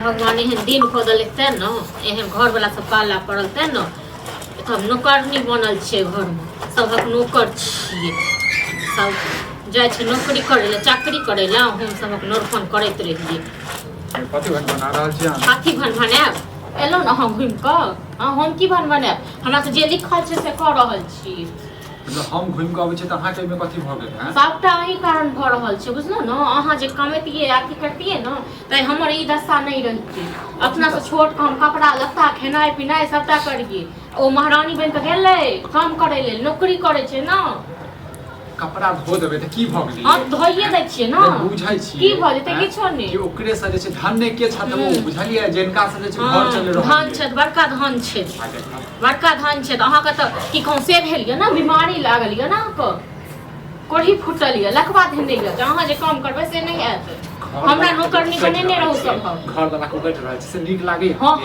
भगवान एहन दिन खोदल तें न एहन घर वाला सब पाला पड़ल तें न हम नौकरनी बनल छे घर में सबक नौकर छिए सब जाय छे नौकरी करे ला चाकरी करे ला हम सबक नौरफन करैत रहिए कथी भन बना रहल छी अहाँ कथी भन बनाब एलो न हम घुम क हम की भन बनाब हमरा से जे लिखल छे से क रहल छी हम घुम के आबै छी त अहाँ के में कथी भ गेल है सबटा अही कारण भ रहल छे बुझलो न अहाँ जे कमेतिए आकी करतिए न त हमर ई दशा नहीं रहिते अपना से छोट हम कपड़ा लत्ता खेनाई पिनाई सबटा करिए ओ महारानी बन के गेलै काम करे ले नौकरी करे छे न कपड़ा धो देबे त की भ गेलै हम धोइए दै छिए न बुझाई छी की भ जेते किछो नै कि ओकरे से जे छै धन के छत वो बुझलिए जिनका से जे छै घर चले रहल धन छै बड़का धन छै बड़का धन छै त अहाँ के त की कहूं से भेल य न बीमारी लागल य न क कोढ़ी फुटल य लखवा धने य अहाँ जे काम करबे से नहीं आत हमरा नौकरनी बनेने रहू सब घर वाला को बैठ रहल छै से नीक लागे हां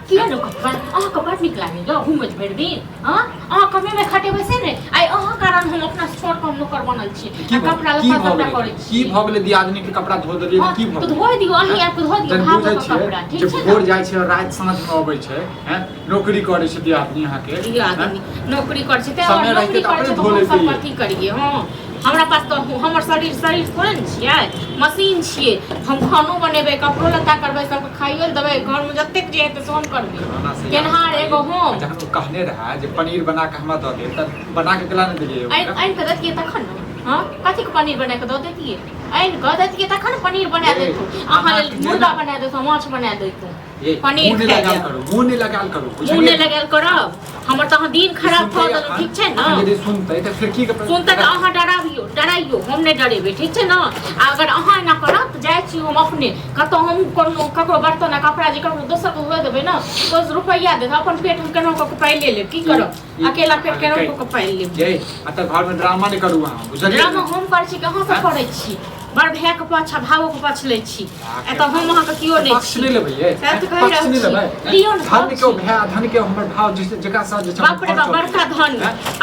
किया नौकर अहाँ के बड़ नीक लागे य घुमज भर दिन हां अहाँ कमे में खटेबे से नै आई अहाँ कारण हम अपना छोट कम नौकर बनल छी कपड़ा लत्ता सबटा करै छी की भ गेलै दियादनी के कपड़ा धो देलिए की भ तो धो दियो अहीं आप धो दियो भाव के कपड़ा ठीक छै भोर जाय छै रात साँझ में आबै छै हैं नौकरी करे छै दियादनी अहाँ के दियादनी नौकरी करे छै त नौकरी करे छै तो सब कथि करिए हां हमरा पास तो हमर शरीर थोड़े न छिए मशीन छिए हम खानो बनेबे कपड़ो लत्ता करबे सब खाइयो देबे घर में जत्ते जे हेते सोन करबे केनहार एगो हम जखन कहने रहा जे पनीर बना के हमरा द दे त बना के केला न दिए आइन के दतिए तखन हां कथि के पनीर बना के द देतिए आइन के दतिए तखन पनीर बना देतौ अहाँ मुर्गा बना देतौ माछ बना देतौ पनीर लगाल करू मुंह नहीं लगाल करू मुंह नहीं लगाल करब हमर त दिन खराब भ गेल ठीक छै न यदि सुनतै त फिर की सुनतै त अहाँ डराइयो हम नहीं डरेबे ठीक छै न अगर अहाँ ना करब त जाय छी हम अपने कतो हम कोनो ककरो बर्तन कपड़ा जे ककरो दोसर को होय देबे न 10 रुपया दे अपन पेट हम केनो को पाइ ले ले की करब अकेला पेट केनो को पाइ ले जे आ त घर में ड्रामा नहीं करू अहाँ बुझलिए ड्रामा हम कर छी कहां से करै छी बड़ भैया के पाछा भावो के पाछ ले छी ए त हम अहाँ के कियो नहीं छी नहीं लेबै ए पक्ष नहीं लेबै लियो धन के भैया धन के हमर भाव जेका सा जे बाप रे बाप बड़का धन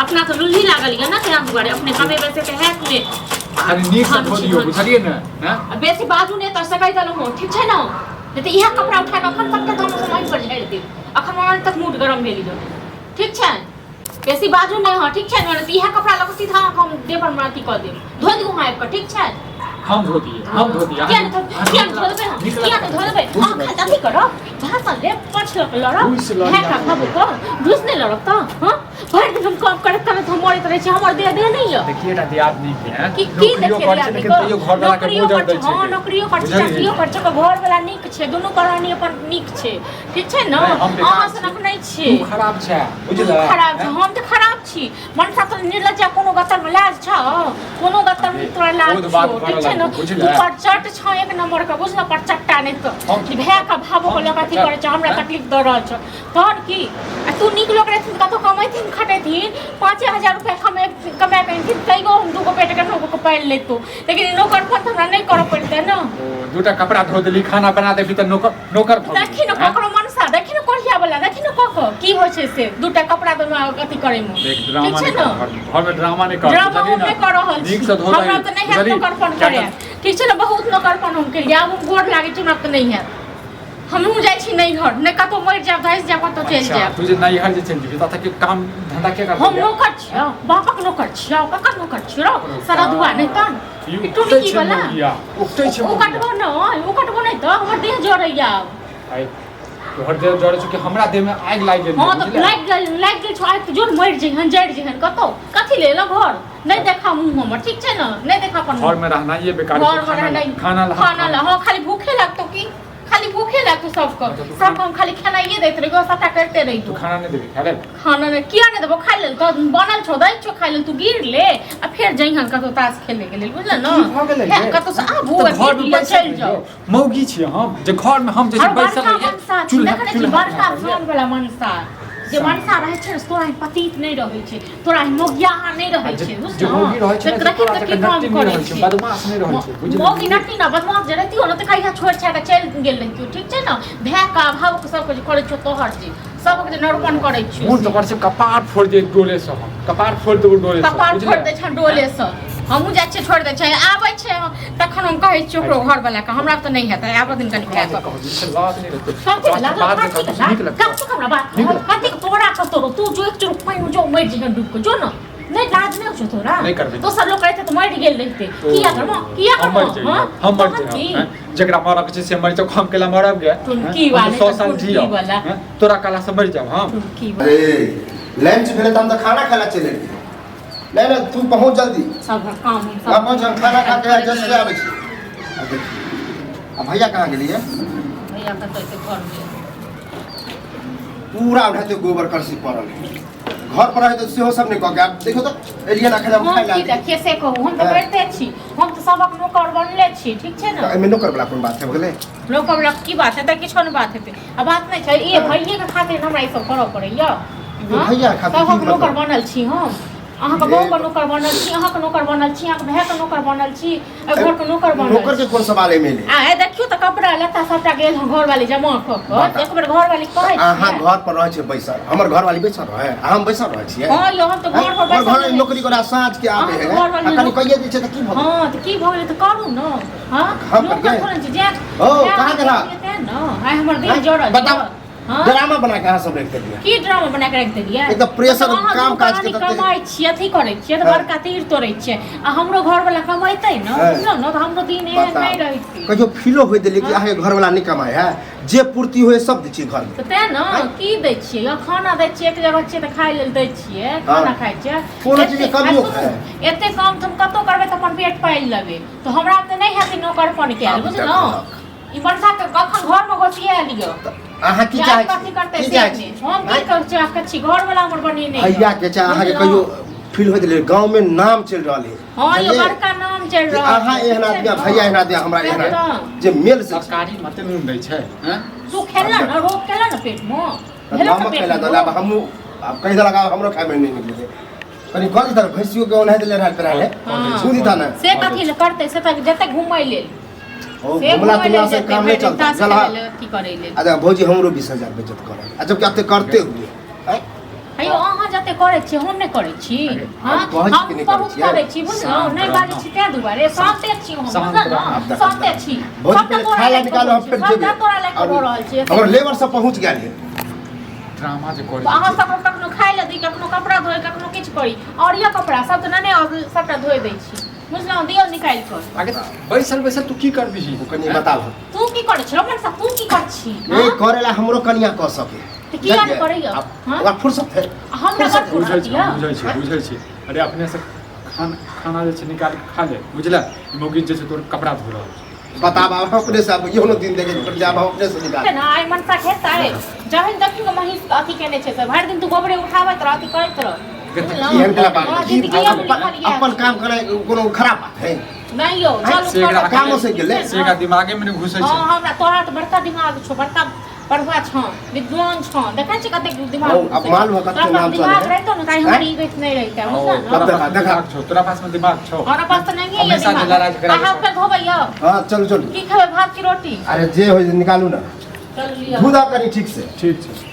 अपना तो लुल्ही लागल य ना तेरा दुआरे अपने कमे बेसे के है ने अरे नीक से धो दियो बुझलिए न हैं बेसी बाजू ने त सकै दलो हो ठीक छै न नहीं तो यह कपड़ा उठा के अखन तक के हम समाज पर झाड़ दे अखन मन तक मूड गरम भेली जो ठीक छै बेसी बाजू नहीं हो ठीक छै न तो यह कपड़ा लग सीधा हम देवर माटी क दे धो दियो हां आपका ठीक छै हम धो दिए क्या धो देबे हां खाता भी करो जहां से ले पछ लड़ है का बाबू को घुस नहीं लड़ त हां भर दिन हम काम करत करत हम मरत रहे छी हमर दे नहीं है देखिए ना दियादनी के हैं की देखिए लेकिन तइयो घर वाला के बोझ दै छै हां नौकरियो कर छै चाकरियो कर छै घर वाला नीक छै दोनों प्राणी अपन नीक छै ठीक छै न अहाँ से नक नहीं छी तू खराब छै बुझला खराब छै हम त खराब छी मन सा तो निर्लज्जा कोनो गतर में लाज छ कोनो गतर में तोरा लाज छ ठीक छै न तू परचट छ एक नंबर का बुझला परचट्टा नहीं तो भैया का भाव को लगा करे छ हमरा तकलीफ द रहल छ तोर की तू नीक लोग रहथिन कतो कमाइथिन खटेथिन 5000 रुपया कमाए के कईगो हम दूगो पेट के नौको को पाइल लेतो लेकिन नौकर पर हमरा नहीं कर पड़ते न दूटा कपड़ा धो देली खाना बना देबी त नौकर देखि न ककरो मनसा देखि न कोढ़िया वाला देखि न कक की होय छै से दूटा कपड़ा दोनो अथि करे में ठीक छै न घर में ड्रामा नहीं कर ड्रामा नहीं कर रहल छी हमरा त नहीं है नौकरपन करे ठीक छै न बहुत नौकरपन हम करिए आब हम गोर लागे छी हमरा त नहीं है हमहू जाय छी नहीं घर ने कतो मर जाब धइस जाब कतो चल जाब तू जे नहीं घर जे चल जेबी त के काम धंधा के कर हम नौकर छियो बापक नौकर छियो ककर नौकर छियो सारा दुआ नहीं तन तू की वाला उठै छै ओ कटबो नहीं त हमर देह जरैया आई तोहर देह जरै छ कि हमरा देह में आग लाग गेल हां त लाग गेल छ आग जोर मर जइहन जड़ जइहन कतो कथि ले ल घर नहीं देखा मुंह हमर ठीक छै न नहीं देखा अपन घर में रहना ये बेकार खाना ला हां खाली भूखे लगतो की खाली भूखे लगतो सब हम खाली खाना ये देत रही सटा करते रही तू खाना नहीं देबी खाले खाना ने किया नहीं देबो खा ले तो बनल छो दै छो खा ले तू गिर ले आ फिर जइहन कतो ताश खेले के लेल बुझल न कतो से आबू घर में चल जाओ मौगी छी हम जे घर में हम जे बैसल रहिए चूल्हा बड़का खान वाला मनसा जे मनसा रहे छै तोरा पतित नहीं रहे छै तोरा मोगिया नहीं रहे छै जे मौगी रहे छै तोरा के काम करे छै बदमाश नहीं रहे छै बुझलिए मौगी नट्टी ना बदमाश जे रहती हो न त कहिया छोड़ छाड़ के चल गेल रहियो ठीक छै न भै का भाव के सब कुछ करे छ तोहर जी सब के नरपन करे छी मुंह तो कर से कपार फोड़ दे डोले से कपार फोड़ दे डोले से कपार फोड़ दे छ डोले से हमहूँ जाइ छियै छोड़ि दै छै आबै छै तखन हम कहै छियै ओकरो घर वाला के हमरा तऽ नहीं हेतै आबऽ दिन कनि खाए कथी तोरा कतौ तू जो एक चुर पानि में जो मरि जेहन डूब के जो न नहीं लाज नहीं हो तोरा दोसर लोग रहते तो मरि गेल रहते किया करबो हम मर जाए जकरा मारब के से मर जाओ हम केला मरब गे की वाला 100 साल जियो तोरा काला से मर जाओ हम अरे लंच भेले त हम त खाना खाला चले नहीं नहीं तू पहुंच जल्दी सब काम अब पहुंच हम खाना खा के जस्ट से आबै छी अब भैया कहां गेलिए भैया कतौ से घर में पूरा उठाते गोबर करसी पड़ल घर पर रहे तो सेहो सब नहीं कह के देखो तो एलियन अखन हम खाइ की देखिए से कहू हम तो बैठते छी हम तो सबक नौकर बनले छी ठीक छै ना एमे नौकर वाला कोन बात है भगले नौकर वाला की बात है त किछो न बात हेते अब बात नहीं छै ये भैये के खातिर हमरा ई सब करऽ पड़ैया भैया खातिर सबक नौकर बनल छी हम अहाँ के बहू के नौकर बनल छी अहाँ के नौकर बनल छी अहाँ के भाई के नौकर बनल छी घर के नौकर बनल नौकर के कोन सवाल है मेले आ देखियो त कपड़ा लत्ता सबटा गेल घर वाली जमा क एक बेर घर वाली कहै छी अहाँ घर पर रहे छै बैसल हमर घर वाली बैसल रहे हम बैसल रहे छियै हां यो हम तो घर पर बैसल घर नौकरी करा साँझ के आबे है कनी कहिए दै छै त की भ हां त की भ गेलै त करू न हां नौकर थोड़े छी जे ओ कहां गेला न आइ हमर दिल जोड़ल बताओ ड्रामा बना के अहाँ सब रख देलिए की ड्रामा बना के रख देलिए एकदम प्रेशर काम काज के कमाई छी अथी करै छी त बड़का तीर तोड़ै छी आ हमरो घर वाला कमाइतै न बुझलो न त हमरो दिन एहन नै रहितै कहियो फीलो होय देलिए कि अहाँ घर वाला नै कमाय है जे पूर्ति होय सब दै छी घर में त ते न की दै छी खाना दै छी एक जगह छी त खाइ लेल दै छी खाना खाइ छी कोनो चीज के कमियो है एते काम तुम कतो करबै त अपन पेट पाइल लेबै तो हमरा त नै हेतै नौकरपन कैल बुझलो ई मनसा के कखन घर में घोसिया लियो अहाँ की चाहै छी हम की कर चाहै छी घर वाला हमर बनी नै भैया के चाह अहाँ के कहियो फील होय देले गांव में नाम चल रहले हां ये बड़का नाम चल रहल अहाँ एहन आदमी भैया एहन आदमी हमरा एहन जे मेल से सरकारी मते में दै छै हैं तू खेला न रोक केला न पेट में हम खेला त अब हम अब कहि लगा हमरो खाए में नहीं निकले कनी गल तर भैंसियो के ओनहे देले रहल तरह है सुधी था ना से कथि ले करते से तक जते घुमाई ले ओ हमला तुला से काम नहीं चलता चल की करे ले अच्छा भौजी हमरो 20000 बेइज्जत करे आ जब क्या करते हुए हैं अयो अहाँ जते करे छी हम नै करे छी हां हम बहुत करे छी बुझलो नै बाजै छी ते दुबारे साथे छी हम साथे छी भौजी पहले खाला निकालो हम फिर देबे तोरा लेके हो रहल छी हमर लेबर सब पहुंच गेल है ड्रामा जे करे अहाँ सब कखनो खाइ ले दी कखनो कपड़ा धोइ कखनो किछ करी और ये कपड़ा सब त नै सबटा धोइ दै छी बुझलो दियो निकाल कर आगे बैसल बैसल तू की करबी छी कनी बताओ तू की करे छ मन सा तू की कर छी ए करेला हमरो कनिया क सके त की याद करैया हां ओकरा फुर्सत है हमरा बड़ बुझै फुर्सत बुझै छी अरे अपने से खाना जे छै निकाल के खा ले बुझला मोगी जे छै तोर कपड़ा धो रहल बताब अपने से यो न दिन देखे पंजाब अपने से निकाल ना आई मन सा खेता है जहन देखी को महिष अथी केने छै भर दिन तू गोबरे उठावत रह अथी करत रह एहन केला बात अपन काम करे कोनो खराब बात है नहीं यो चल काम से गेले से का दिमागे में घुसै छै हां हमरा तोरा त बड़का दिमाग छौ बड़का पढ़वा छ विद्वान छ देखै छी कते दिमाग अब मालूम है कते नाम चले दिमाग रहतो न काई हमारी गत नहीं रहता बुझला देखा छौ तोरा पास में दिमाग छौ हमरा पास त नहीं है ये दिमाग हां पे धोबैया हां चल चल की खावे भात की रोटी अरे जे हो निकालू ना चल लिया दूध आप करी ठीक से ठीक छै